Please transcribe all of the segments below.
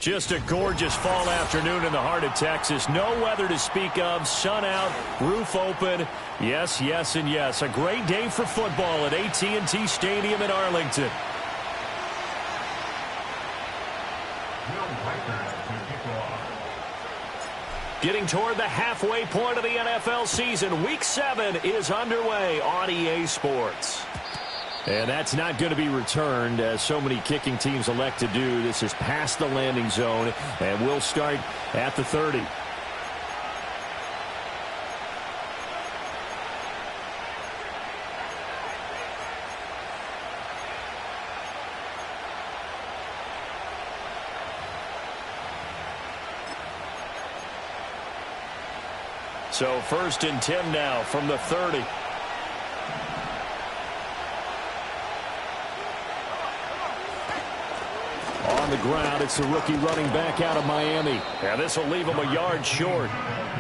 Just a gorgeous fall afternoon in the heart of Texas. No weather to speak of. Sun out, roof open. Yes, yes, and yes. A great day for football at AT&T Stadium in Arlington. Getting toward the halfway point of the NFL season. Week 7 is underway on EA Sports. And that's not going to be returned, as so many kicking teams elect to do. This is past the landing zone, and we'll start at the 30. So 1st and 10 now from the 30. On the ground, it's the rookie running back out of Miami. And this will leave him a yard short.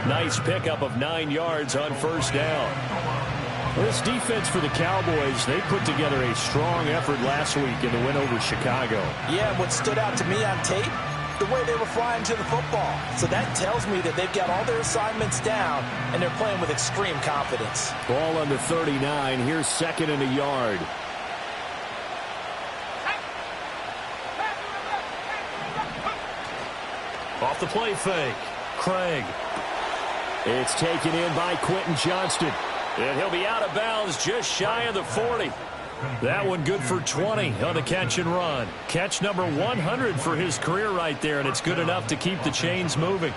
Nice pickup of 9 yards on 1st down. This defense for the Cowboys, they put together a strong effort last week in the win over Chicago. Yeah, what stood out to me on tape, the way they were flying to the football. So that tells me that they've got all their assignments down, and they're playing with extreme confidence. Ball on the 39. Here's 2nd and a yard. Off the play fake. Craig. It's taken in by Quentin Johnston. And he'll be out of bounds just shy of the 40. That one good for 20 on the catch and run. Catch number 100 for his career right there, and it's good enough to keep the chains moving.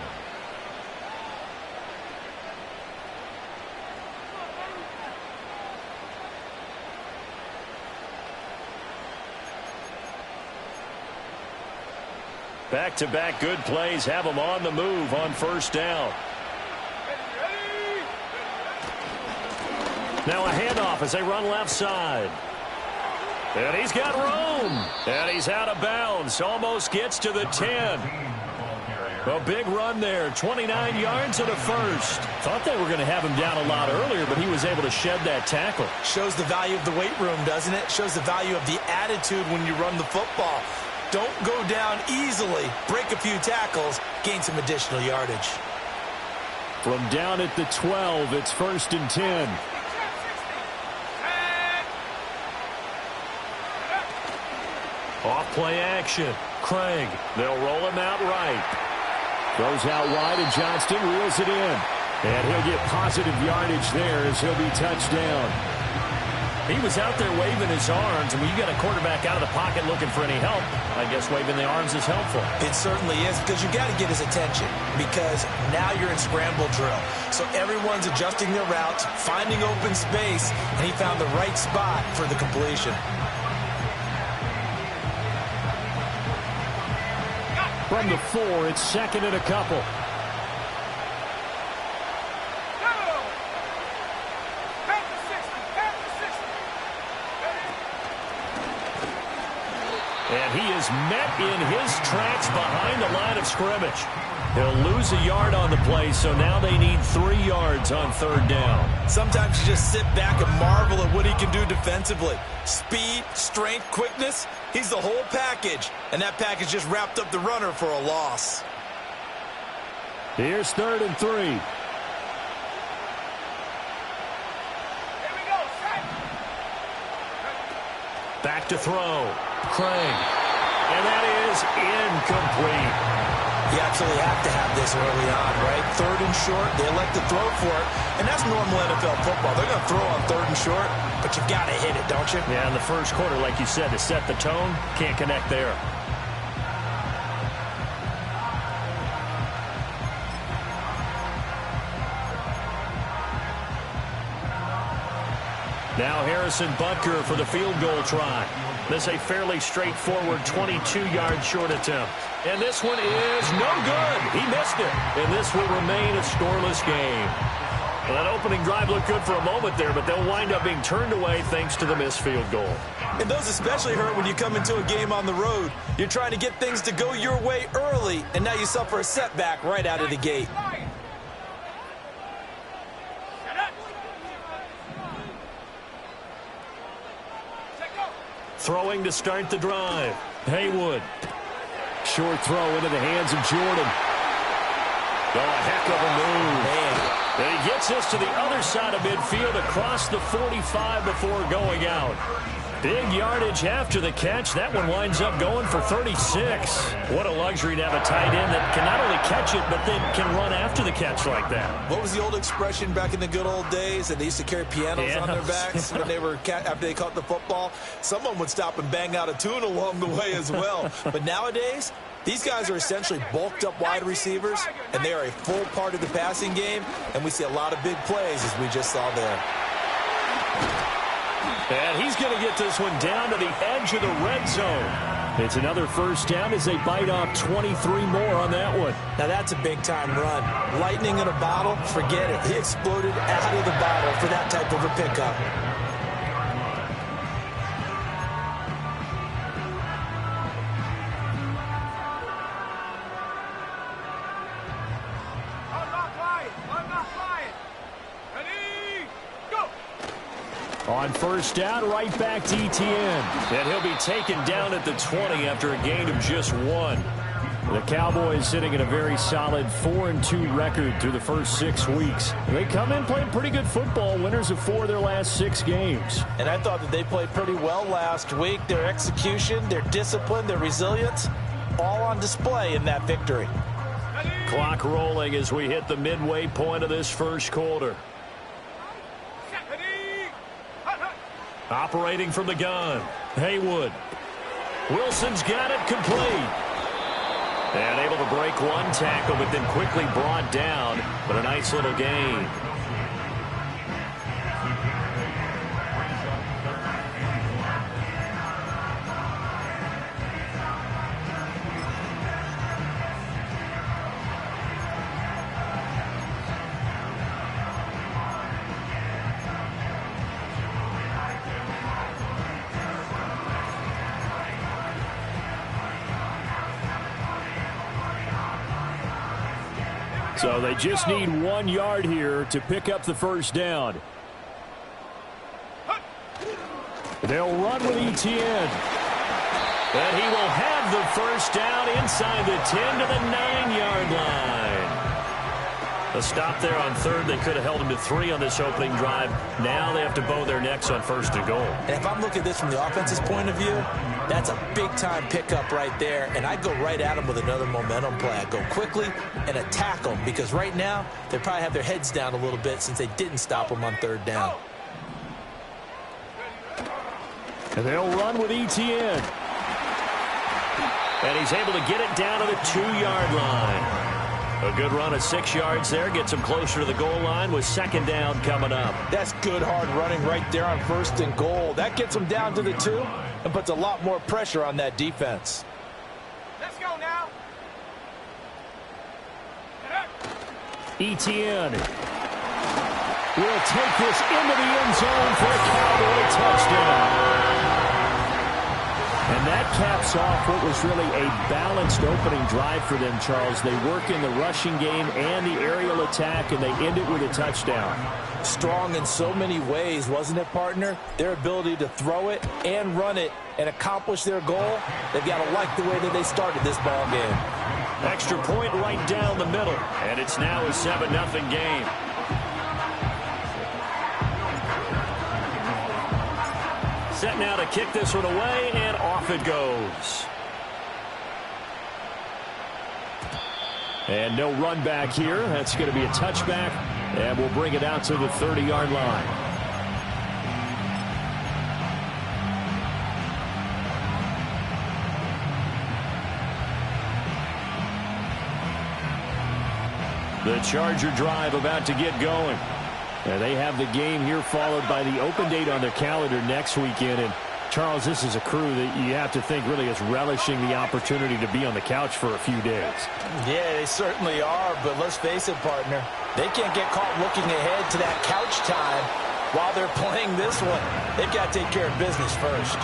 Back-to-back good plays have him on the move on 1st down. Now a handoff as they run left side. And he's got room. And he's out of bounds. Almost gets to the 10. A big run there. 29 yards and a first. Thought they were going to have him down a lot earlier, but he was able to shed that tackle. Shows the value of the weight room, doesn't it? Shows the value of the attitude when you run the football. Don't go down easily. Break a few tackles. Gain some additional yardage. From down at the 12, it's 1st and 10. Off play action. Craig. They'll roll him out right. Throws out wide, and Johnston reels it in. And he'll get positive yardage there as he'll be touched down. He was out there waving his arms, and when you got a quarterback out of the pocket looking for any help, I guess waving the arms is helpful. It certainly is, because you got to get his attention, because now you're in scramble drill. So everyone's adjusting their routes, finding open space, and he found the right spot for the completion. From the 4, it's 2nd and a couple. And he is met in his tracks behind the line of scrimmage. He'll lose a yard on the play, so now they need 3 yards on 3rd down. Sometimes you just sit back and marvel at what he can do defensively. Speed, strength, quickness, he's the whole package. And that package just wrapped up the runner for a loss. Here's 3rd and 3. Here we go, Back to throw. Craig. And that is incomplete. You absolutely have to have this early on, right? 3rd and short, they elect to throw for it. And that's normal NFL football. They're going to throw on 3rd and short, but you got to hit it, don't you? Yeah, in the first quarter, like you said, to set the tone, can't connect there. Now Harrison Butker for the field goal try. This a fairly straightforward 22-yard short attempt. And this one is no good. He missed it. And this will remain a scoreless game. Well, that opening drive looked good for a moment there, but they'll wind up being turned away thanks to the missed field goal. And those especially hurt when you come into a game on the road. You're trying to get things to go your way early, and now you suffer a setback right out of the gate. Throwing to start the drive. Haywood. Short throw into the hands of Jordan. Oh, a heck of a move. Man. And he gets us to the other side of midfield across the 45 before going out. Big yardage after the catch. That one winds up going for 36. What a luxury to have a tight end that can not only catch it, but then can run after the catch like that. What was the old expression back in the good old days that they used to carry pianos on their backs when they were after they caught the football? Someone would stop and bang out a tune along the way as well. But nowadays, these guys are essentially bulked up wide receivers, and they are a full part of the passing game, and we see a lot of big plays as we just saw there. And he's going to get this one down to the edge of the red zone. It's another first down as they bite off 23 more on that one. Now that's a big-time run. Lightning in a bottle, forget it. He exploded out of the bottle for that type of a pickup. On first down, right back to Etienne. And he'll be taken down at the 20 after a gain of just 1. The Cowboys sitting at a very solid 4-2 record through the first 6 weeks. They come in playing pretty good football, winners of 4 of their last 6 games. And I thought that they played pretty well last week. Their execution, their discipline, their resilience, all on display in that victory. Clock rolling as we hit the midway point of this first quarter. Operating from the gun, Haywood. Wilson's got it complete. And able to break one tackle, but then quickly brought down. But a nice little gain. So they just need 1 yard here to pick up the first down. They'll run with Etienne. And he will have the first down inside the 10 to the 9-yard line. A stop there on third. They could have held him to 3 on this opening drive. Now they have to bow their necks on first and goal. And if I'm looking at this from the offense's point of view, that's a big-time pickup right there. And I'd go right at him with another momentum play. I'd go quickly and attack them because right now they probably have their heads down a little bit since they didn't stop them on third down. And they'll run with Etienne. And he's able to get it down to the 2-yard line. A good run of 6 yards there. Gets him closer to the goal line with second down coming up. That's good hard running right there on first and goal. That gets him down to the 2 and puts a lot more pressure on that defense. Let's go now. Etienne will take this into the end zone for a Cowboy touchdown. And that caps off what was really a balanced opening drive for them, Charles. They work in the rushing game and the aerial attack, and they end it with a touchdown. Strong in so many ways, wasn't it, partner? Their ability to throw it and run it and accomplish their goal, they've got to like the way that they started this ball game. Extra point right down the middle, and it's now a 7-0 game. Set now to kick this one away, and off it goes. And no run back here. That's going to be a touchback, and we'll bring it out to the 30-yard line. The Charger drive about to get going. And they have the game here followed by the open date on their calendar next weekend. And, Charles, this is a crew that you have to think really is relishing the opportunity to be on the couch for a few days. Yeah, they certainly are. But let's face it, partner, they can't get caught looking ahead to that couch time while they're playing this one. They've got to take care of business first.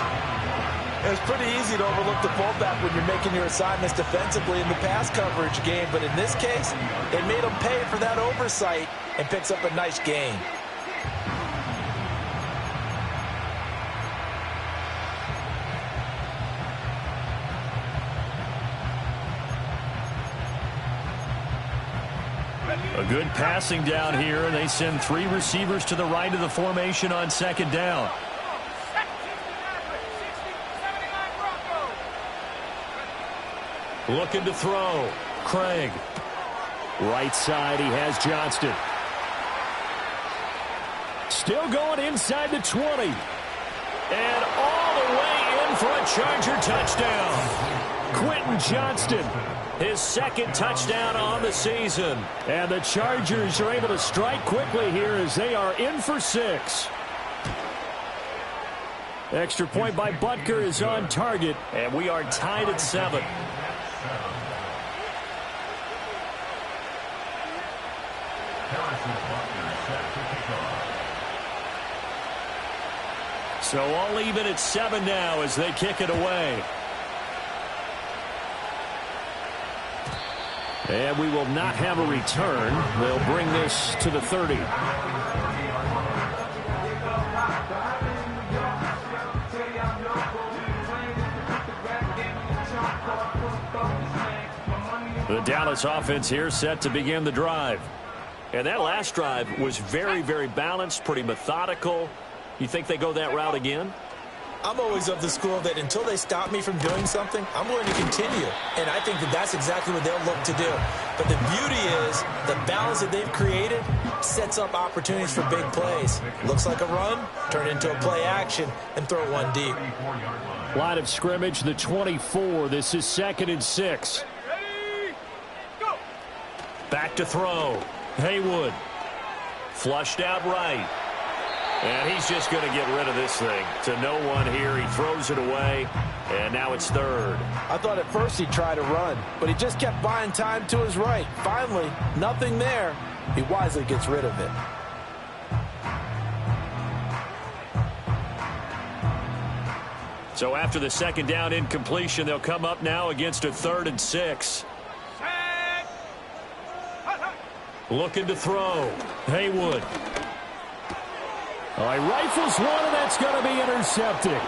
It's pretty easy to overlook the fullback when you're making your assignments defensively in the pass coverage game. But in this case, they made them pay for that oversight and picks up a nice gain. A good passing down here, and they send 3 receivers to the right of the formation on second down. Looking to throw. Craig. Right side, he has Johnston. Still going inside the 20. And all the way in for a Charger touchdown. Quentin Johnston, his second touchdown on the season. And the Chargers are able to strike quickly here as they are in for 6. Extra point by Butker is on target, and we are tied at 7. So all even at 7 now as they kick it away. And we will not have a return. They'll bring this to the 30. The Dallas offense here set to begin the drive. And that last drive was very, very balanced, pretty methodical. You think they go that route again? I'm always of the school that until they stop me from doing something, I'm going to continue. And I think that that's exactly what they'll look to do. But the beauty is the balance that they've created sets up opportunities for big plays. Looks like a run, turn it into a play action, and throw one deep. Line of scrimmage, the 24. This is 2nd and 6. Back to throw. Haywood. Flushed out right. And he's just going to get rid of this thing. To no one here. He throws it away. And now it's 3rd. I thought at first he'd try to run, but he just kept buying time to his right. Finally, nothing there. He wisely gets rid of it. So after the 2nd down incompletion, they'll come up now against a 3rd and 6. Looking to throw. Haywood. He rifles one, and that's going to be intercepted.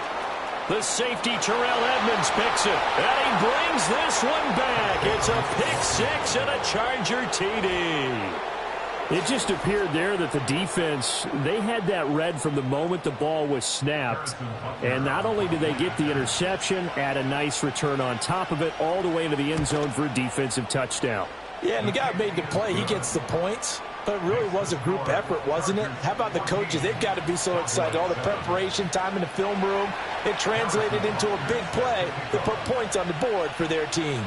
The safety, Terrell Edmonds, picks it. And he brings this one back. It's a pick 6 and a Charger TD. It just appeared there that the defense, they had that read from the moment the ball was snapped. And not only did they get the interception, add a nice return on top of it, all the way to the end zone for a defensive touchdown. Yeah, and the guy made the play. He gets the points. But it really was a group effort, wasn't it? How about the coaches? They've got to be so excited. All the preparation time in the film room, it translated into a big play that put points on the board for their team.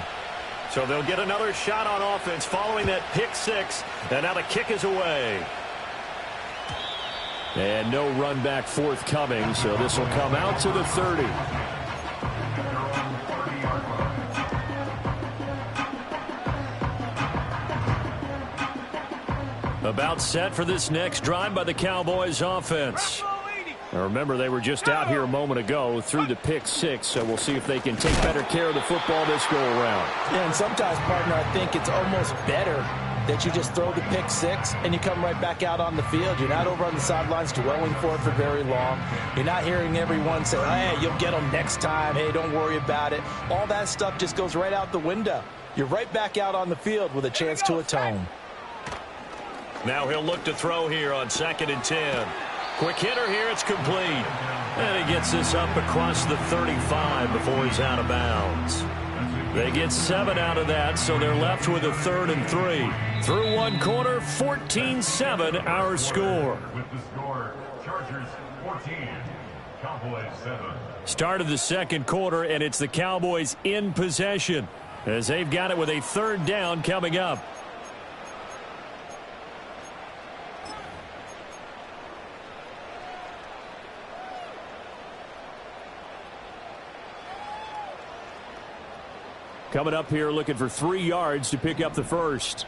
So they'll get another shot on offense following that pick 6. And now the kick is away. And no run back forthcoming, so this will come out to the 30. About set for this next drive by the Cowboys offense. Now remember, they were just out here a moment ago through the pick 6, so we'll see if they can take better care of the football this go around. Yeah, and sometimes, partner, I think it's almost better that you just throw the pick 6 and you come right back out on the field. You're not over on the sidelines dwelling for it for very long. You're not hearing everyone say, hey, you'll get them next time. Hey, don't worry about it. All that stuff just goes right out the window. You're right back out on the field with a chance to atone. Now he'll look to throw here on 2nd and 10. Quick hitter here, it's complete. And he gets this up across the 35 before he's out of bounds. They get 7 out of that, so they're left with a 3rd and 3. Through one quarter, 14-7 our score. With the score, Chargers 14, Cowboys 7. Start of the 2nd quarter, and it's the Cowboys in possession as they've got it with a 3rd down coming up. Coming up here looking for 3 yards to pick up the first.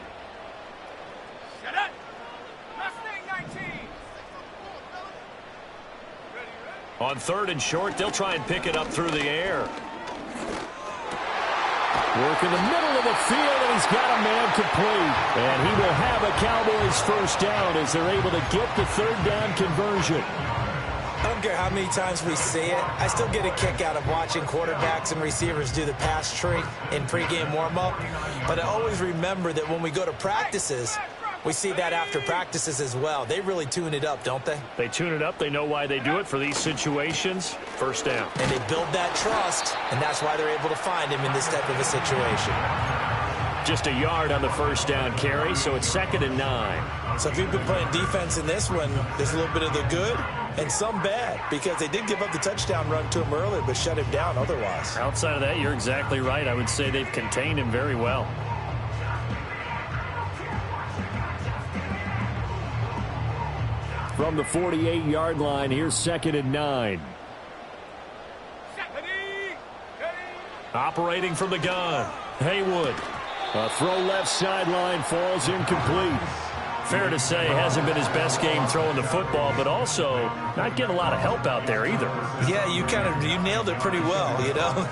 On 3rd and short, they'll try and pick it up through the air. Work in the middle of the field, and he's got a man complete. And he will have a Cowboys first down as they're able to get the 3rd down conversion. I don't care how many times we see it. I still get a kick out of watching quarterbacks and receivers do the pass tree in pregame warm-up. But I always remember that when we go to practices, We see that after practices as well. They really tune it up, don't they? They tune it up. They know why they do it for these situations. First down. And they build that trust, and that's why they're able to find him in this type of a situation. Just a yard on the first down carry, so it's 2nd and 9. So if you've been playing defense in this one, there's a little bit of the good and some bad, because they did give up the touchdown run to him earlier, but shut him down otherwise. Outside of that, you're exactly right. I would say they've contained him very well. From the 48-yard line, here's 2nd and 9. Operating from the gun, Haywood. A throw left sideline, falls incomplete. Fair to say, hasn't been his best game throwing the football, but also not getting a lot of help out there either. Yeah, you nailed it pretty well, you know.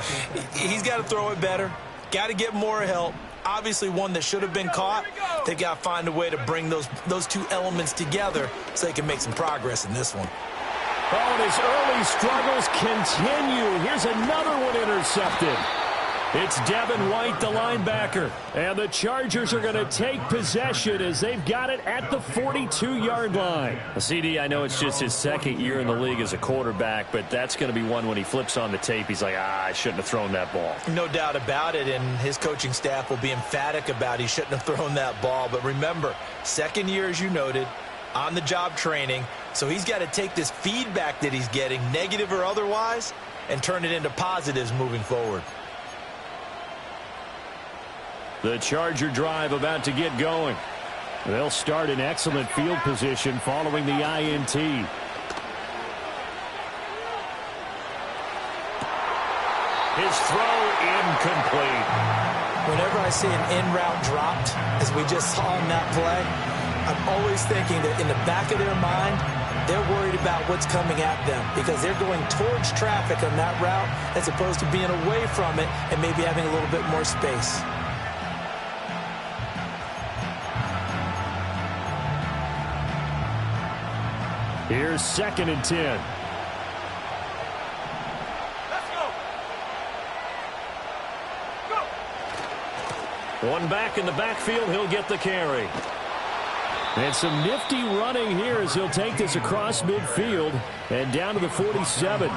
He's got to throw it better, got to get more help. Obviously one that should have been caught. They got to find a way to bring those two elements together so they can make some progress in this one. Oh, and his early struggles continue. Here's another one intercepted. It's Devin White, the linebacker. And the Chargers are going to take possession as they've got it at the 42-yard line. CD, I know it's just his 2nd year in the league as a quarterback, but that's going to be one when he flips on the tape. He's like, I shouldn't have thrown that ball. No doubt about it, and his coaching staff will be emphatic about he shouldn't have thrown that ball. But remember, 2nd year, as you noted, on-the-job training. So he's got to take this feedback that he's getting, negative or otherwise, and turn it into positives moving forward. The Charger drive about to get going. They'll start in excellent field position following the INT. His throw incomplete. Whenever I see an in-route dropped, as we just saw in that play, I'm always thinking that in the back of their mind, they're worried about what's coming at them because they're going towards traffic on that route as opposed to being away from it and maybe having a little bit more space. Here's 2nd and 10. Let's go. Go. One back in the backfield. He'll get the carry. And some nifty running here as he'll take this across midfield and down to the 47.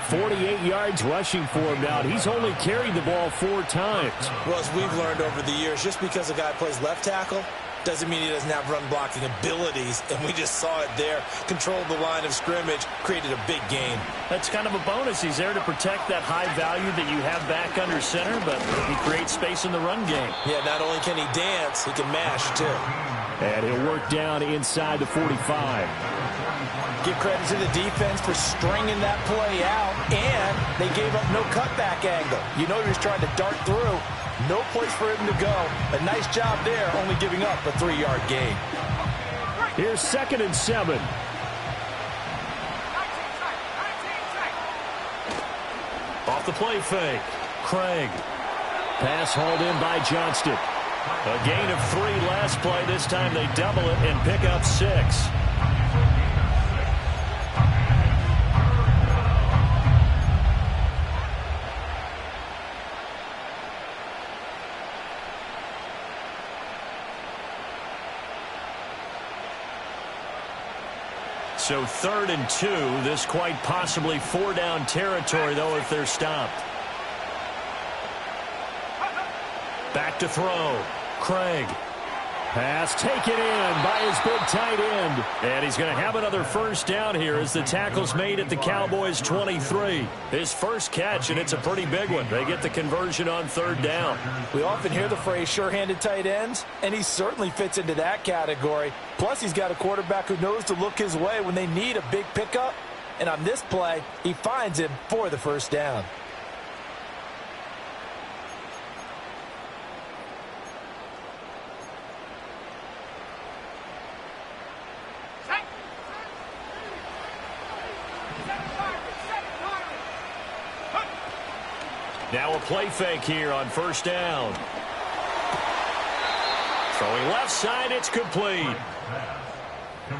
48 yards rushing for him now. He's only carried the ball 4 times. Well, as we've learned over the years, just because a guy plays left tackle doesn't mean he doesn't have run blocking abilities, and we just saw it there. Controlled the line of scrimmage, created a big gain. That's kind of a bonus. He's there to protect that high value that you have back under center, but he creates space in the run game. Yeah, not only can he dance, he can mash, too. And he'll work down inside the 45. Give credit to the defense for stringing that play out, and they gave up no cutback angle. You know he was trying to dart through. No place for him to go. A nice job there, only giving up a 3-yard gain. Here's 2nd and 7. Off the play fake. Craig. Pass hauled in by Johnston. A gain of 3 last play. This time they double it and pick up 6. So 3rd and 2. This quite possibly 4-down territory, though, if they're stopped. Back to throw. Craig. Pass taken in by his big tight end. And he's going to have another first down here as the tackle's made at the Cowboys' 23. His first catch, and it's a pretty big one. They get the conversion on 3rd down. We often hear the phrase sure-handed tight ends, and he certainly fits into that category. Plus, he's got a quarterback who knows to look his way when they need a big pickup. And on this play, he finds him for the first down. Now a play fake here on 1st down. Throwing left side, it's complete.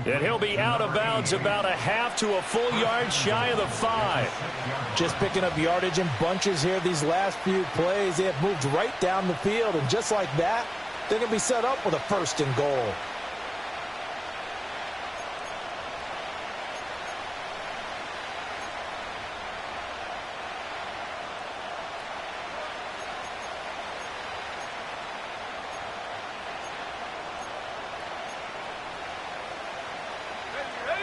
And he'll be out of bounds about a half to a full yard shy of the 5. Just picking up yardage in bunches here these last few plays. They have moved right down the field, and just like that, they're going to be set up with a 1st and goal.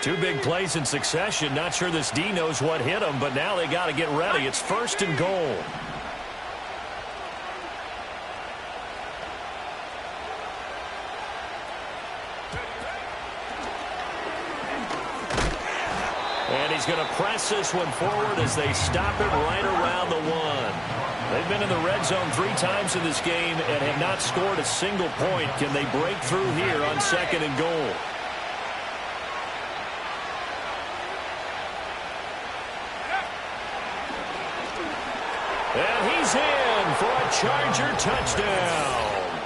Two big plays in succession. Not sure this D knows what hit him, but now they got to get ready. It's 1st and goal. And he's going to press this one forward as they stop it right around the 1. They've been in the red zone 3 times in this game and have not scored a single point. Can they break through here on 2nd and goal? And he's in for a Charger touchdown.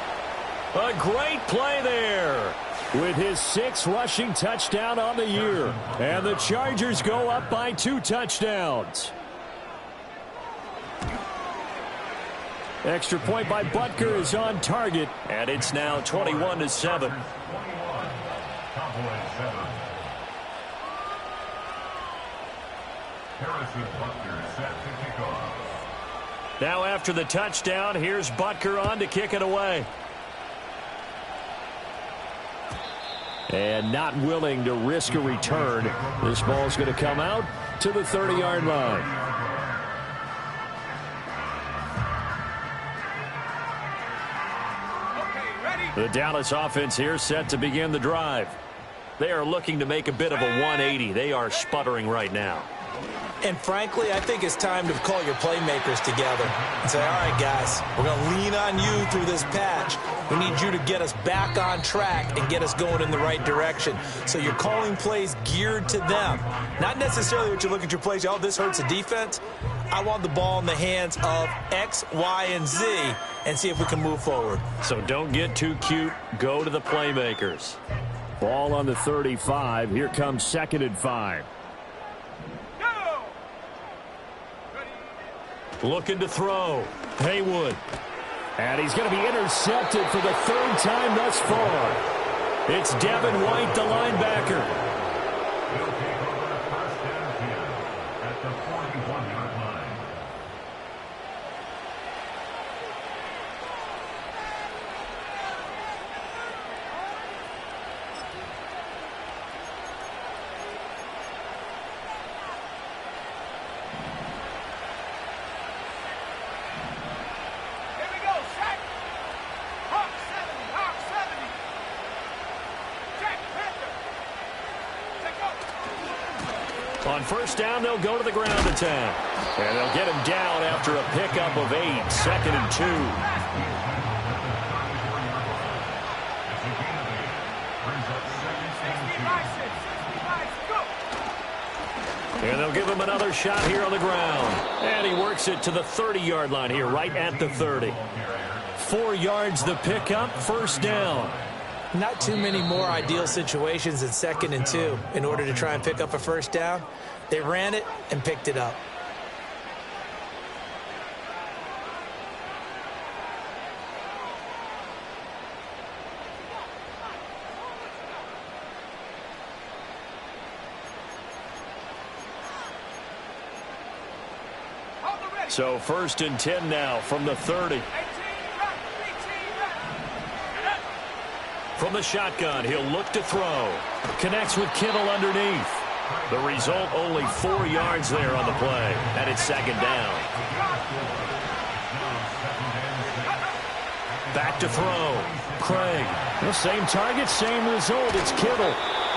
A great play there, with his 6th rushing touchdown on the year. And the Chargers go up by 2 touchdowns. Extra point by Butker is on target, and it's now 21-7. Now after the touchdown, here's Butker on to kick it away. And not willing to risk a return. This ball's going to come out to the 30-yard line. The Dallas offense here set to begin the drive. They are looking to make a bit of a 180. They are sputtering right now. And frankly, I think it's time to call your playmakers together and say, all right, guys, we're going to lean on you through this patch. We need you to get us back on track and get us going in the right direction. So you're calling plays geared to them. Not necessarily what you look at your plays, oh, this hurts the defense. I want the ball in the hands of X, Y, and Z and see if we can move forward. So don't get too cute. Go to the playmakers. Ball on the 35. Here comes 2nd and 5. Looking to throw. Haywood. And he's going to be intercepted for the 3rd time thus far. It's Devin White, the linebacker. He'll take over 1st and 10 at the 41-yard line. On 1st down, they'll go to the ground attack. And they'll get him down after a pickup of 8. 2nd and 2. And they'll give him another shot here on the ground. And he works it to the 30-yard line here, right at the 30. 4 yards the pickup, 1st down. Not too many more ideal situations in 2nd and 2 in order to try and pick up a 1st down. They ran it and picked it up. So 1st and 10 now from the 30. From the shotgun, he'll look to throw. Connects with Kittle underneath. The result, only 4 yards there on the play. And it's 2nd down. Back to throw. Craig. The same target, same result. It's Kittle.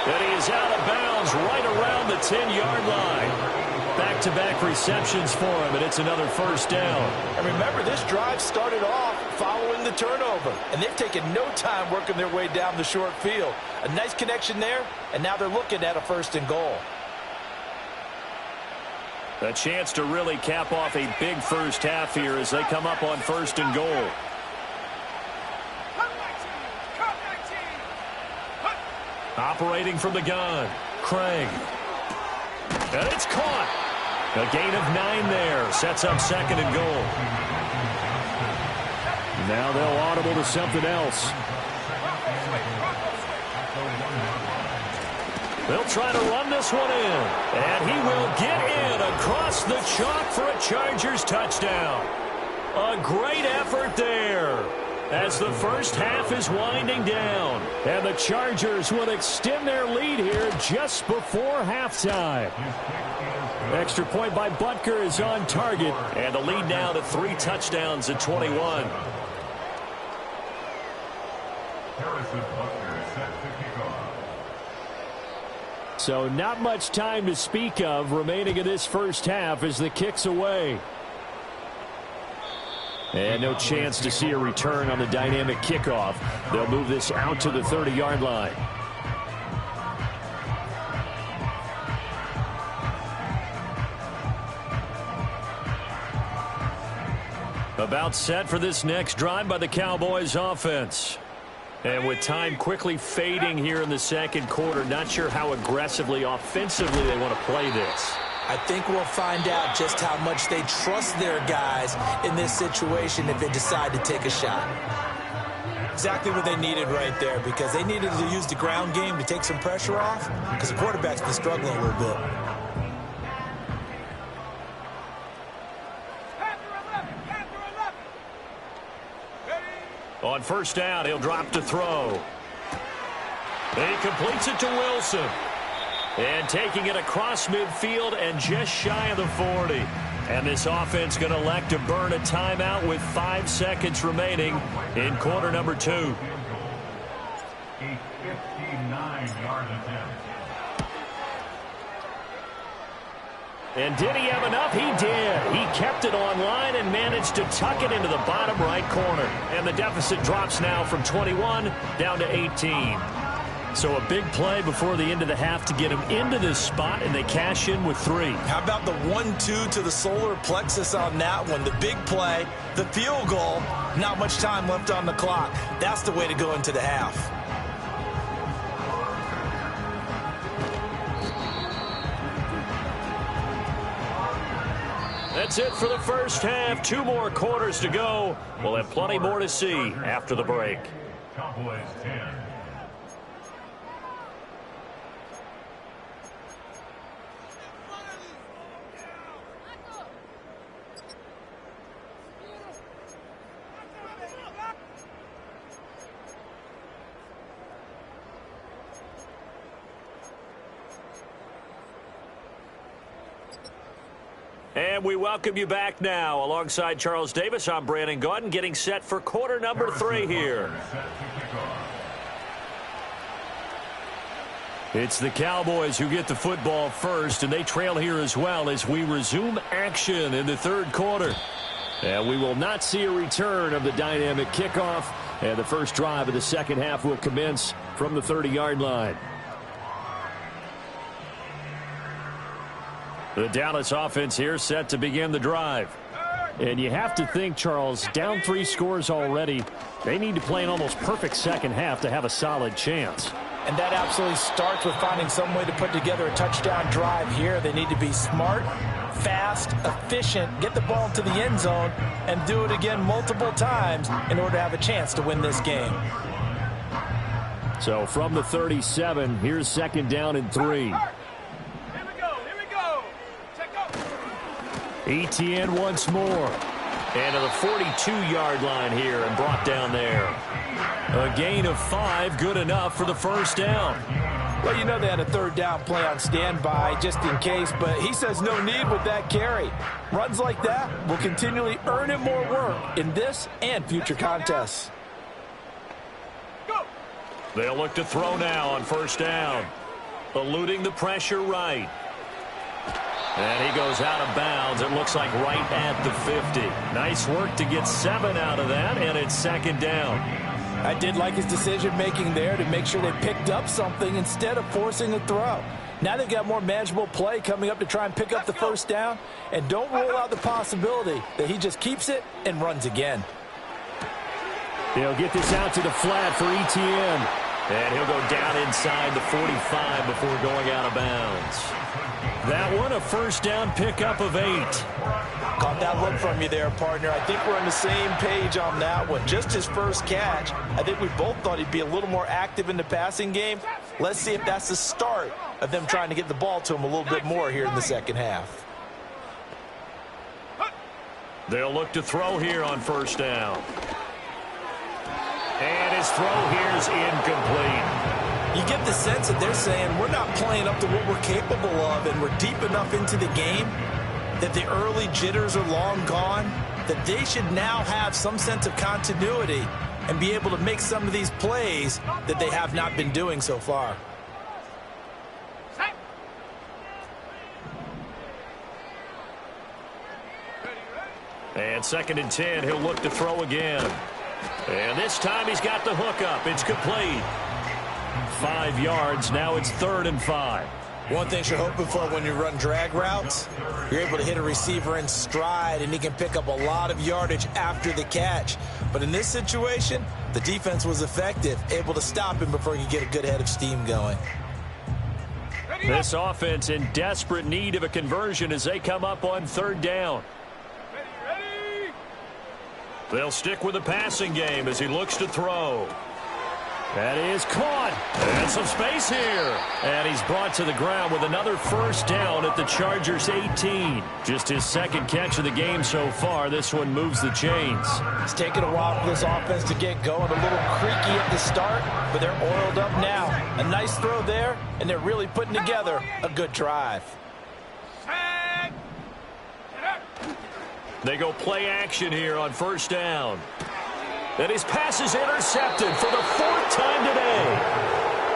And he is out of bounds right around the 10-yard line. Back-to-back receptions for him, and it's another 1st down. And remember, this drive started off following the turnover, and they've taken no time working their way down the short field. A nice connection there, and now they're looking at a 1st and goal. A chance to really cap off a big first half here as they come up on 1st and goal. Operating from the gun, Craig. And it's caught. A gain of 9 there. Sets up 2nd and goal. Now they'll audible to something else. They'll try to run this one in. And he will get in across the chalk for a Chargers touchdown. A great effort there. as the first half is winding down. And the Chargers will extend their lead here just before halftime. Extra point by Butker is on target, and the lead now to 3 touchdowns at 21. So not much time to speak of remaining in this first half as the kick's away. And no chance to see a return on the dynamic kickoff. They'll move this out to the 30-yard line. About set for this next drive by the Cowboys offense. And with time quickly fading here in the second quarter, not sure how aggressively, offensively they want to play this. I think we'll find out just how much they trust their guys in this situation if they decide to take a shot. Exactly what they needed right there, because they needed to use the ground game to take some pressure off, because the quarterback's been struggling a little bit. On first down, he'll drop to throw. He completes it to Wilson. And taking it across midfield and just shy of the 40. And this offense going to elect to burn a timeout with 5 seconds remaining in quarter number 2. A 59-yard attempt. And did he have enough? He did. He kept it online and managed to tuck it into the bottom right corner. And the deficit drops now from 21 down to 18. So a big play before the end of the half to get him into this spot, and they cash in with 3. How about the 1-2 to the solar plexus on that one? The big play, the field goal, not much time left on the clock. That's the way to go into the half. That's it for the first half. 2 more quarters to go. We'll have plenty more to see after the break. Cowboys 10. And we welcome you back now. Alongside Charles Davis, I'm Brandon Gaudin, getting set for quarter number 3 here. It's the Cowboys who get the football first, and they trail here as well as we resume action in the third quarter. And we will not see a return of the dynamic kickoff, and the first drive of the second half will commence from the 30-yard line. The Dallas offense here set to begin the drive. And you have to think, Charles, down 3 scores already. They need to play an almost perfect second half to have a solid chance. And that absolutely starts with finding some way to put together a touchdown drive here. They need to be smart, fast, efficient, get the ball into the end zone, and do it again multiple times in order to have a chance to win this game. So from the 37, here's second down and 3. Etienne once more. And to the 42-yard line here and brought down there. A gain of 5, good enough for the first down. Well, you know they had a third down play on standby just in case, but he says no need with that carry. Runs like that will continually earn him more work in this and future contests. They'll look to throw now on first down. Eluding the pressure right. And he goes out of bounds. It looks like right at the 50. Nice work to get 7 out of that, and it's second down. I did like his decision-making there to make sure they picked up something instead of forcing a throw. Now they've got more manageable play coming up to try and pick up the first down, and don't rule out the possibility that he just keeps it and runs again. He'll get this out to the flat for Etienne. And he'll go down inside the 45 before going out of bounds. That one, a first down pickup of 8. Caught that look from you there, partner. I think we're on the same page on that one. Just his first catch. I think we both thought he'd be a little more active in the passing game. Let's see if that's the start of them trying to get the ball to him a little bit more here in the second half. They'll look to throw here on first down. And his throw here is incomplete. You get the sense that they're saying we're not playing up to what we're capable of, and we're deep enough into the game that the early jitters are long gone, that they should now have some sense of continuity and be able to make some of these plays that they have not been doing so far. And 2nd and 10, he'll look to throw again. And this time he's got the hook up. It's complete. 5 yards. Now it's 3rd and 5. One thing you're hoping for when you run drag routes, you're able to hit a receiver in stride, and he can pick up a lot of yardage after the catch. But in this situation, the defense was effective, able to stop him before he could get a good head of steam going. This offense in desperate need of a conversion as they come up on 3rd down. They'll stick with the passing game as he looks to throw. That is caught. And some space here. And he's brought to the ground with another 1st down at the Chargers' 18. Just his 2nd catch of the game so far. This one moves the chains. It's taken a while for this offense to get going. A little creaky at the start, but they're oiled up now. A nice throw there, and they're really putting together a good drive. They go play action here on 1st down. And his pass is intercepted for the 4th time today.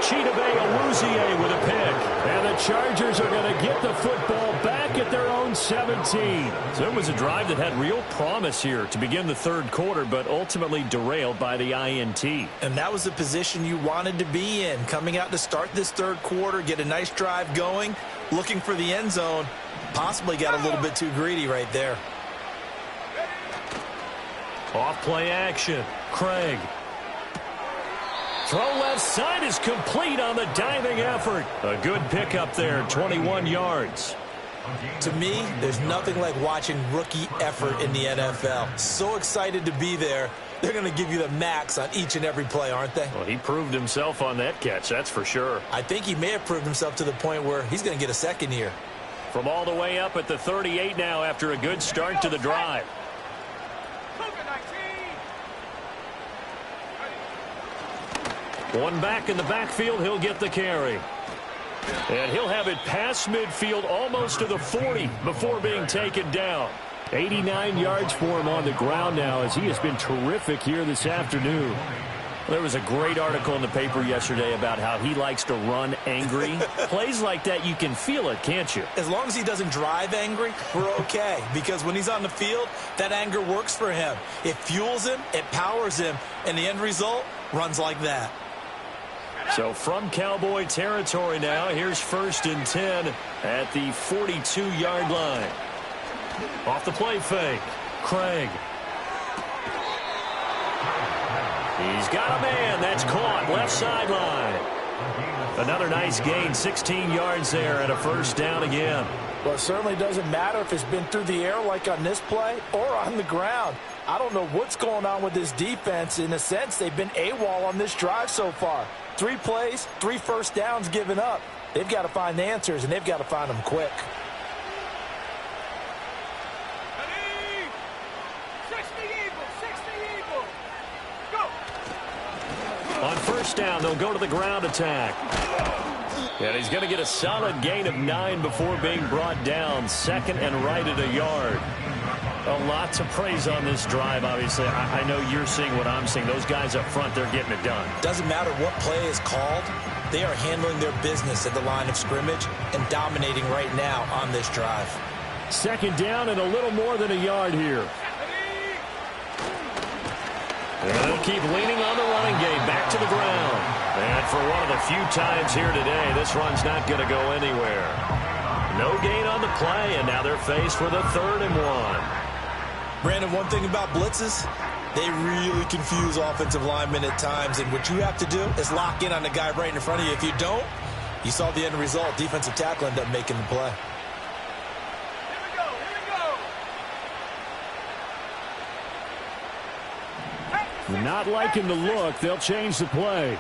Chidobe Awuzie with a pick. And the Chargers are going to get the football back at their own 17. So it was a drive that had real promise here to begin the 3rd quarter, but ultimately derailed by the INT. And that was the position you wanted to be in. Coming out to start this 3rd quarter, get a nice drive going, looking for the end zone. Possibly got a little bit too greedy right there. Off play action. Craig. Throw left side is complete on the diving effort. A good pickup there, 21 yards. To me, there's nothing like watching rookie effort in the NFL. So excited to be there. They're going to give you the max on each and every play, aren't they? Well, he proved himself on that catch, that's for sure. I think he may have proved himself to the point where he's going to get a 2nd here. From all the way up at the 38 now after a good start to the drive. One back in the backfield, he'll get the carry. And he'll have it past midfield almost to the 40 before being taken down. 89 yards for him on the ground now as he has been terrific here this afternoon. There was a great article in the paper yesterday about how he likes to run angry. Plays like that, you can feel it, can't you? As long as he doesn't drive angry, we're okay. Because when he's on the field, that anger works for him. It fuels him, it powers him, and the end result runs like that. So from Cowboy territory now, here's 1st and 10 at the 42-yard line. Off the play fake, Craig. He's got a man. That's caught. Left sideline. Another nice gain, 16 yards there and a 1st down again. Well, it certainly doesn't matter if it's been through the air like on this play or on the ground. I don't know what's going on with this defense. In a sense, they've been AWOL on this drive so far. 3 plays, 3 1st downs given up. They've got to find answers, and they've got to find them quick. On 1st down, they'll go to the ground attack. And he's going to get a solid gain of 9 before being brought down. 2nd and right at a yard. A lot to praise on this drive, obviously. I know you're seeing what I'm seeing. Those guys up front, they're getting it done. Doesn't matter what play is called. They are handling their business at the line of scrimmage and dominating right now on this drive. 2nd down and a little more than a yard here. And they'll keep leaning on the running game. Back to the ground. And for one of the few times here today, this run's not going to go anywhere. No gain on the play, and now they're faced with a 3rd and 1. Brandon, one thing about blitzes, they really confuse offensive linemen at times, and what you have to do is lock in on the guy right in front of you. If you don't, you saw the end result. Defensive tackle ended up making the play. Not liking the look. They'll change the play.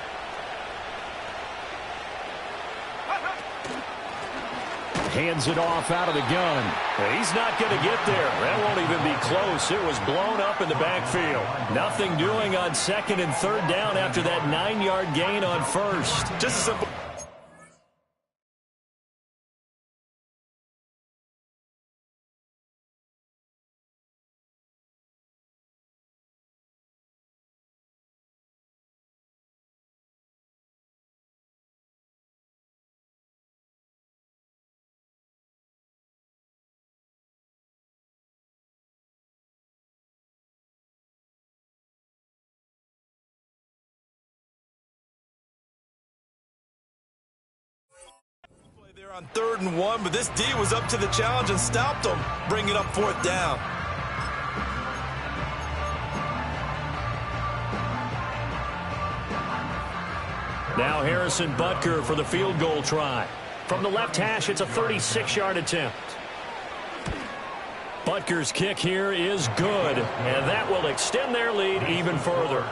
Hands it off out of the gun. He's not going to get there. That won't even be close. It was blown up in the backfield. Nothing doing on second and third down after that 9-yard gain on first. Just a simple. They're on 3rd and 1, but this D was up to the challenge and stopped them, bringing up 4th down. Now Harrison Butker for the field goal try. From the left hash, it's a 36-yard attempt. Butker's kick here is good, and that will extend their lead even further.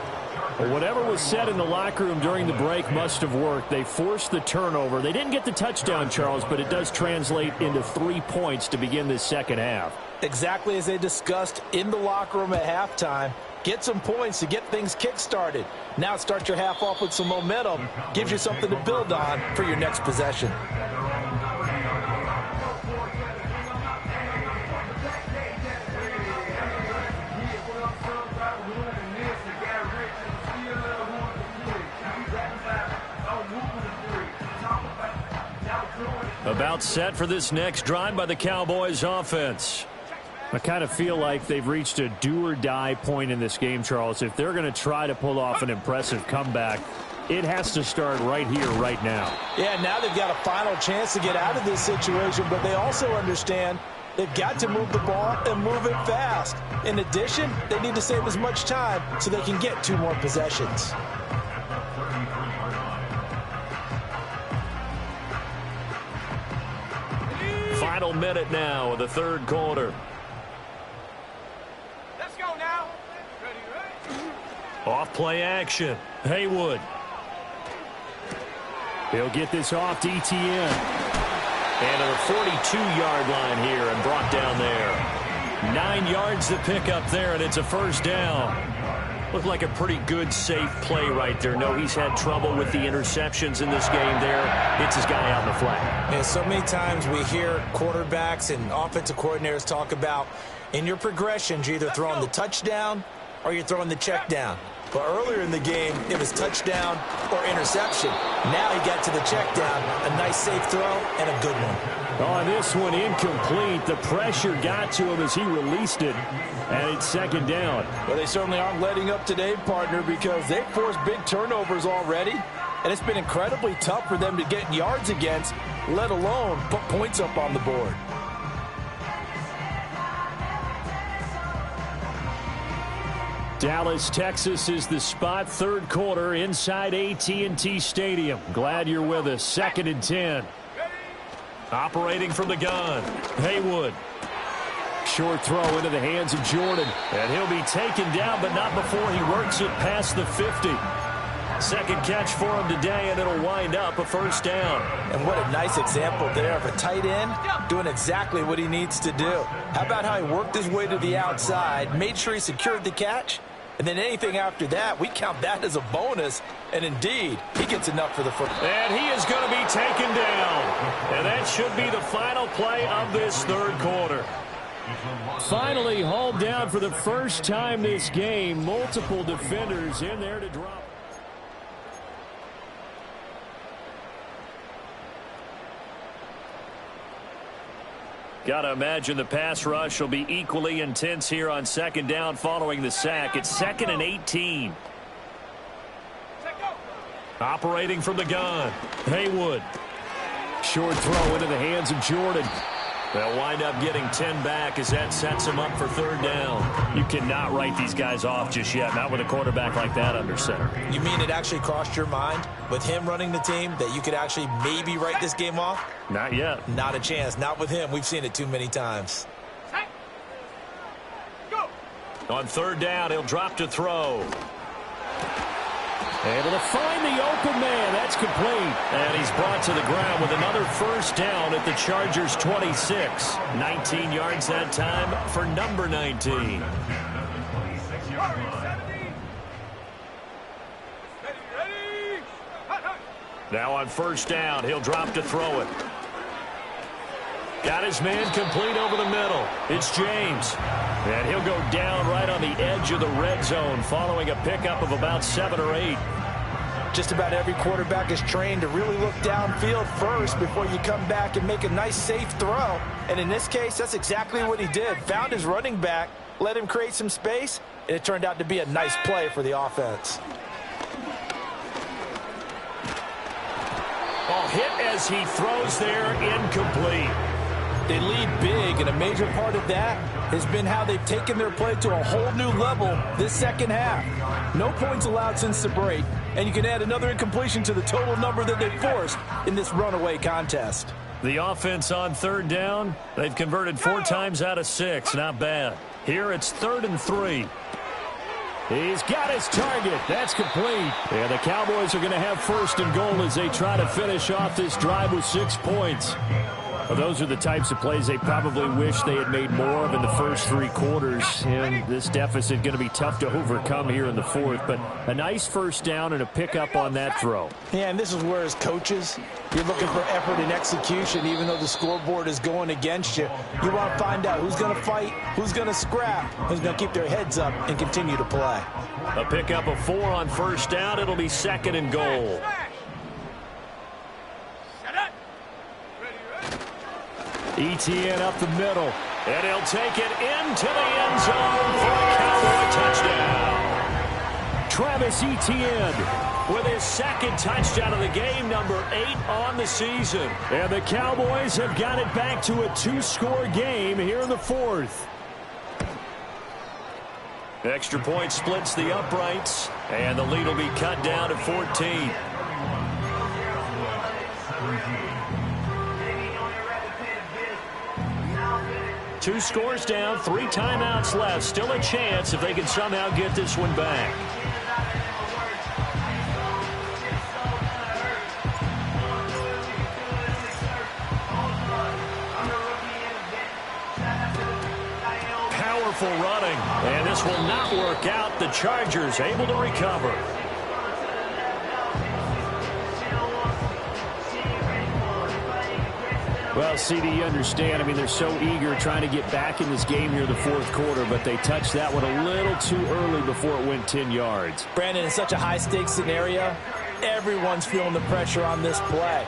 Well, whatever was said in the locker room during the break must have worked. They forced the turnover. They didn't get the touchdown, Charles, but it does translate into 3 points to begin this second half. Exactly as they discussed in the locker room at halftime. Get some points to get things kick-started. Now start your half off with some momentum. Gives you something to build on for your next possession. About set for this next drive by the Cowboys offense. I kind of feel like they've reached a do-or-die point in this game, Charles. If they're going to try to pull off an impressive comeback, it has to start right here, right now. Yeah, now they've got a final chance to get out of this situation, but they also understand they've got to move the ball and move it fast. In addition, they need to save as much time so they can get 2 more possessions. Final minute now of the 3rd quarter. Let's go now. Ready. Off play action. Haywood. He'll get this off to ETN. And to the 42-yard line here and brought down there. 9 yards to pick up there, and it's a first down. Looked like a pretty good, safe play right there. No, he's had trouble with the interceptions in this game there. Hits his guy out in the flat. And so many times we hear quarterbacks and offensive coordinators talk about in your progressions, you're either throwing the touchdown or you're throwing the check down. But earlier in the game, it was touchdown or interception. Now he got to the check down. A nice safe throw and a good one. On this one, incomplete. The pressure got to him as he released it, and it's 2nd down. Well, they certainly aren't letting up today, partner, because they've forced big turnovers already, and it's been incredibly tough for them to get yards against, let alone put points up on the board. Dallas, Texas is the spot. 3rd quarter inside AT&T Stadium. Glad you're with us. 2nd and 10. Operating from the gun. Haywood. Short throw into the hands of Jordan. And he'll be taken down, but not before he works it past the 50. 2nd catch for him today, and it'll wind up a first down. And what a nice example there of a tight end doing exactly what he needs to do. How about how he worked his way to the outside, made sure he secured the catch, and then anything after that, we count that as a bonus. And indeed, he gets enough for the first. And he is going to be taken down. And that should be the final play of this 3rd quarter. Finally hauled down for the first time this game. Multiple defenders in there to drop. Got to imagine the pass rush will be equally intense here on 2nd down following the sack. It's 2nd and 18. Operating from the gun. Haywood. Short throw into the hands of Jordan. They'll wind up getting 10 back as that sets them up for 3rd down. You cannot write these guys off just yet, not with a quarterback like that under center. You mean it actually crossed your mind with him running the team that you could actually maybe write this game off? Not yet. Not a chance. Not with him. We've seen it too many times. On 3rd down, he'll drop to throw. Able to find the open man. That's complete. And he's brought to the ground with another first down at the Chargers' 26. 19 yards that time for number 19. Now on first down, he'll drop to throw it. Got his man complete over the middle. It's James. And he'll go down right on the edge of the red zone following a pickup of about 7 or 8. Just about every quarterback is trained to really look downfield first before you come back and make a nice, safe throw. And in this case, that's exactly what he did. Found his running back, let him create some space, and it turned out to be a nice play for the offense. Ball hit as he throws there, incomplete. They lead big, and a major part of that has been how they've taken their play to a whole new level this second half. No points allowed since the break, and you can add another incompletion to the total number that they've forced in this runaway contest. The offense on third down, they've converted 4 times out of 6. Not bad. Here it's 3rd and 3. He's got his target. That's complete. And the Cowboys are going to have 1st and goal as they try to finish off this drive with 6 points. Well, those are the types of plays they probably wish they had made more of in the first 3 quarters. And this deficit going to be tough to overcome here in the 4th. But a nice first down and a pickup on that throw. Yeah, and this is where, as coaches, you're looking for effort and execution. Even though the scoreboard is going against you, you want to find out who's going to fight, who's going to scrap, who's going to keep their heads up and continue to play. A pickup of 4 on first down. It'll be 2nd and goal. ETN up the middle, and he'll take it into the end zone for a Cowboy touchdown. Travis Etienne with his 2nd touchdown of the game, number 8 on the season. And the Cowboys have got it back to a 2-score game here in the 4th. Extra point splits the uprights, and the lead will be cut down to 14. Two scores down, 3 timeouts left. Still a chance if they can somehow get this one back. Powerful running, and this will not work out. The Chargers able to recover. Well, CD, you understand. I mean, they're so eager trying to get back in this game here in the 4th quarter, but they touched that one a little too early before it went 10 yards. Brandon, in such a high-stakes scenario, everyone's feeling the pressure on this play.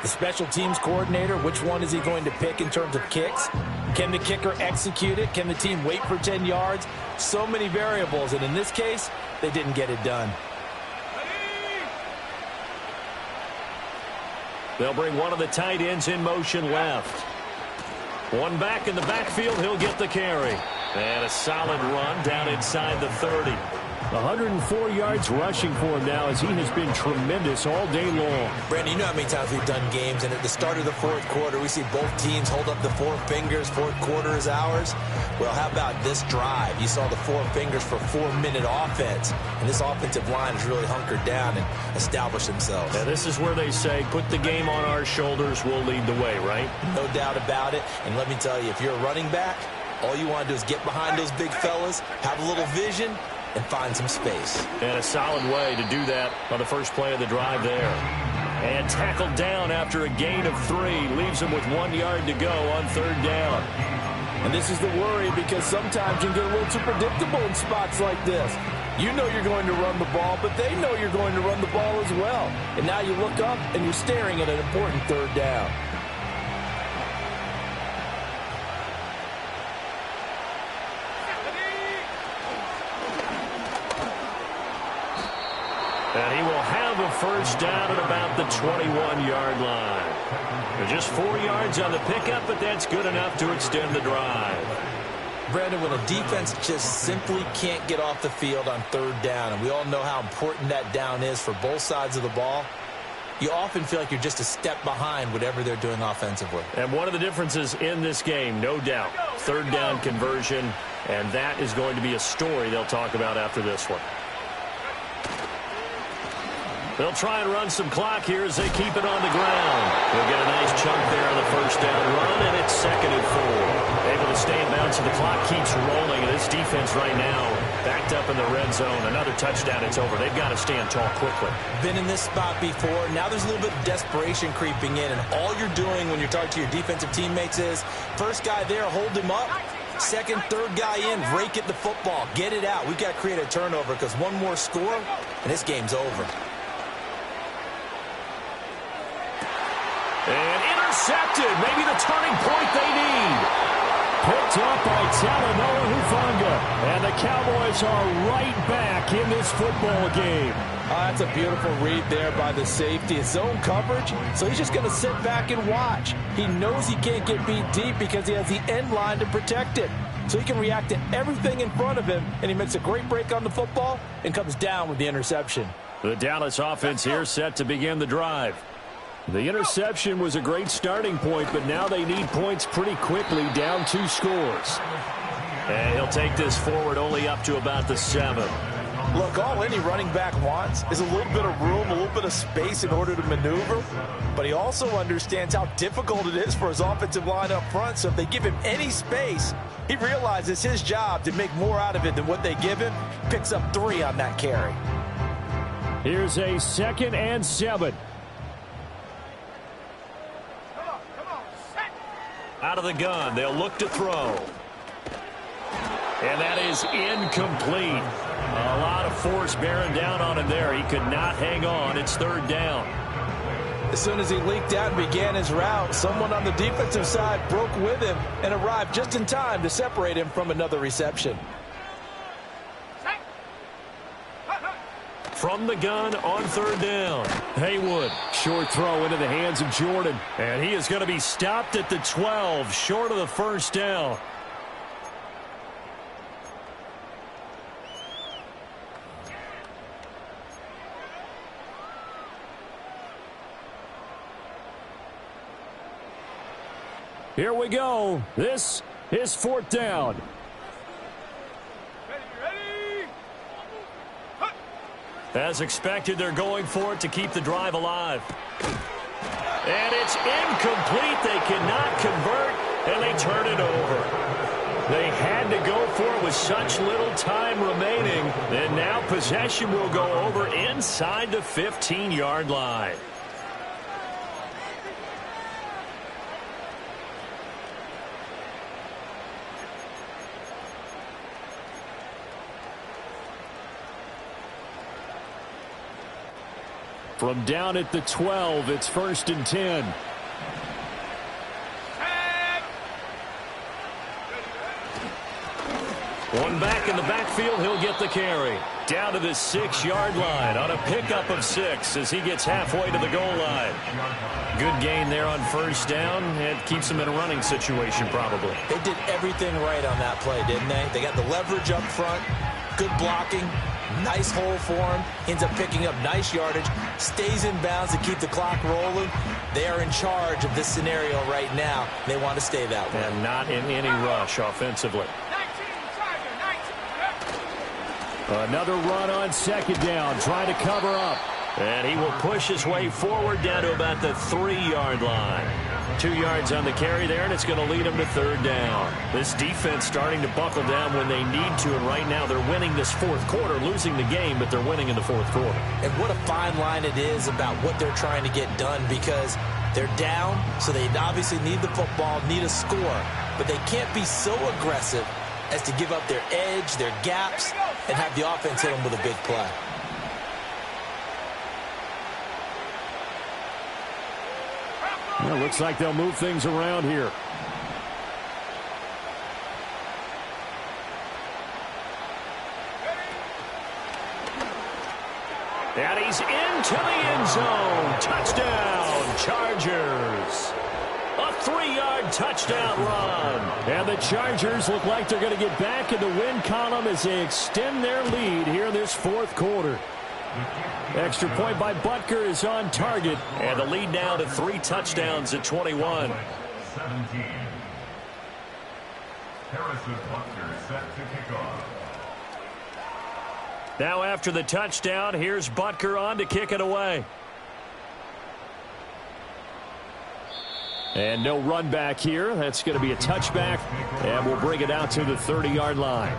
The special teams coordinator, which one is he going to pick in terms of kicks? Can the kicker execute it? Can the team wait for 10 yards? So many variables, and in this case, they didn't get it done. They'll bring one of the tight ends in motion left. One back in the backfield. He'll get the carry. And a solid run down inside the 30. 104 yards rushing for him now as he has been tremendous all day long. Brandon, you know how many times we've done games, and at the start of the 4th quarter, we see both teams hold up the 4 fingers. 4th quarter is ours. Well, how about this drive? You saw the 4 fingers for 4-minute offense, and this offensive line has really hunkered down and established themselves. Yeah, this is where they say, put the game on our shoulders, we'll lead the way, right? No doubt about it, and let me tell you, if you're a running back, all you want to do is get behind those big fellas, have a little vision, and find some space. And a solid way to do that on the first play of the drive there. And tackled down after a gain of 3. Leaves him with 1 yard to go on 3rd down. And this is the worry, because sometimes you can get a little too predictable in spots like this. You know you're going to run the ball, but they know you're going to run the ball as well. And now you look up and you're staring at an important 3rd down. And he will have a first down at about the 21-yard line. They're just 4 yards on the pickup, but that's good enough to extend the drive. Brandon, when a defense just simply can't get off the field on 3rd down, and we all know how important that down is for both sides of the ball, you often feel like you're just a step behind whatever they're doing offensively. And one of the differences in this game, no doubt, 3rd down conversion, and that is going to be a story they'll talk about after this one. They'll try and run some clock here as they keep it on the ground. They'll get a nice chunk there on the first down run, and it's 2nd and 4. Able to stay in bounds, so the clock keeps rolling, and this defense right now backed up in the red zone. Another touchdown, it's over. They've got to stand tall quickly. Been in this spot before. Now there's a little bit of desperation creeping in, and all you're doing when you're talking to your defensive teammates is, first guy there, hold him up. Second, third guy in, rake at the football. Get it out. We've got to create a turnover because one more score, and this game's over. And intercepted. Maybe the turning point they need. Picked up by Talanoa Hufanga. And the Cowboys are right back in this football game. That's a beautiful read there by the safety. It's zone coverage, so he's just going to sit back and watch. He knows he can't get beat deep because he has the end line to protect it. So he can react to everything in front of him, and he makes a great break on the football and comes down with the interception. The Dallas offense here set to begin the drive. The interception was a great starting point, but now they need points pretty quickly, down 2 scores. And he'll take this forward only up to about the 7. Look, all any running back wants is a little bit of room, a little bit of space in order to maneuver. But he also understands how difficult it is for his offensive line up front. So if they give him any space, he realizes it's his job to make more out of it than what they give him. Picks up 3 on that carry. Here's a 2nd and 7. Out of the gun, they'll look to throw. And that is incomplete. A lot of force bearing down on him there. He could not hang on. It's 3rd down. As soon as he leaked out and began his route, someone on the defensive side broke with him and arrived just in time to separate him from another reception. From the gun on 3rd down. Haywood, short throw into the hands of Jordan. And he is going to be stopped at the 12, short of the 1st down. Here we go. This is 4th down. As expected, they're going for it to keep the drive alive. And it's incomplete. They cannot convert, and they turn it over. They had to go for it with such little time remaining. And now possession will go over inside the 15-yard line. From down at the 12, it's 1st and 10. One back in the backfield, he'll get the carry. Down to the 6-yard line on a pickup of 6 as he gets halfway to the goal line. Good gain there on 1st down, and keeps him in a running situation probably. They did everything right on that play, didn't they? They got the leverage up front, good blocking, nice hole for him, ends up picking up nice yardage, stays in bounds to keep the clock rolling. They are in charge of this scenario right now. They want to stay that way. And not in any rush offensively. Another run on 2nd down, trying to cover up. And he will push his way forward down to about the 3-yard line. 2 yards on the carry there, and it's going to lead him to 3rd down. This defense starting to buckle down when they need to, and right now they're winning this 4th quarter, losing the game, but they're winning in the 4th quarter. And what a fine line it is about what they're trying to get done, because they're down, so they obviously need the football, need a score, but they can't be so aggressive as to give up their edge, their gaps, and have the offense hit them with a big play. Well, looks like they'll move things around here. And he's into the end zone. Touchdown, Chargers. A 3-yard touchdown run. And the Chargers look like they're going to get back in the win column as they extend their lead here in this 4th quarter. Extra point by Butker is on target. And the lead now to 3 touchdowns at 21. 17. Harrison Butker set to kick off. Now after the touchdown, here's Butker on to kick it away. And no run back here. That's going to be a touchback, and we'll bring it out to the 30-yard line.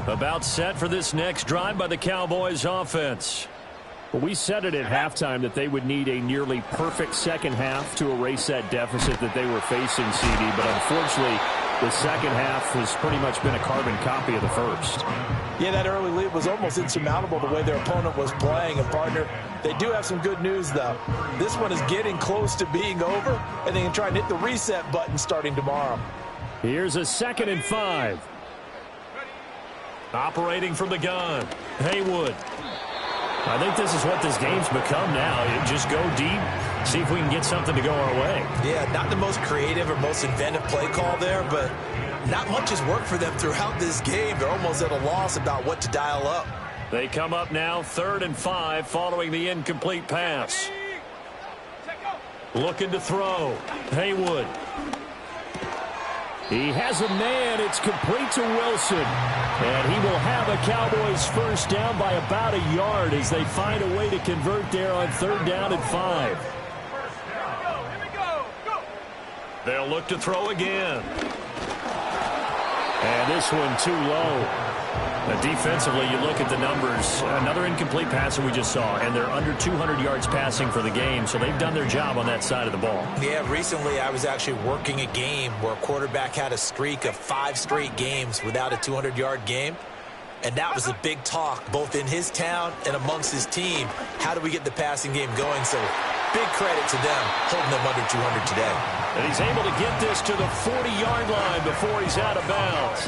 About set for this next drive by the Cowboys offense. Well, we said it at halftime that they would need a nearly perfect second half to erase that deficit that they were facing, CD. But unfortunately, the second half has pretty much been a carbon copy of the first. Yeah, that early lead was almost insurmountable the way their opponent was playing. And, partner, they do have some good news, though. This one is getting close to being over, and they can try and hit the reset button starting tomorrow. Here's a 2nd and 5. Operating from the gun, Haywood. I think this is what this game's become now. You just go deep, see if we can get something to go our way. Yeah, not the most creative or most inventive play call there, but not much has worked for them throughout this game. They're almost at a loss about what to dial up. They come up now 3rd and 5 following the incomplete pass. Looking to throw, Haywood. He has a man. It's complete to Wilson. And he will have a Cowboys first down by about a yard as they find a way to convert there on 3rd down and 5. They'll look to throw again. And this one too low. Now defensively, you look at the numbers. Another incomplete pass that we just saw, and they're under 200 yards passing for the game, so they've done their job on that side of the ball. Yeah, recently I was actually working a game where a quarterback had a streak of 5 straight games without a 200-yard game, and that was a big talk both in his town and amongst his team. How do we get the passing game going? So big credit to them holding them under 200 today. And he's able to get this to the 40-yard line before he's out of bounds.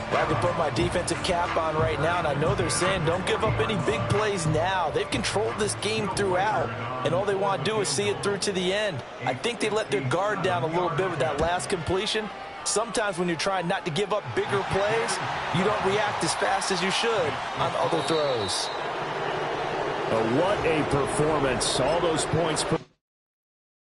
I can put my defensive cap on right now, and I know they're saying don't give up any big plays now. They've controlled this game throughout, and all they want to do is see it through to the end. I think they let their guard down a little bit with that last completion. Sometimes when you're trying not to give up bigger plays, you don't react as fast as you should on other throws. What a performance. All those points put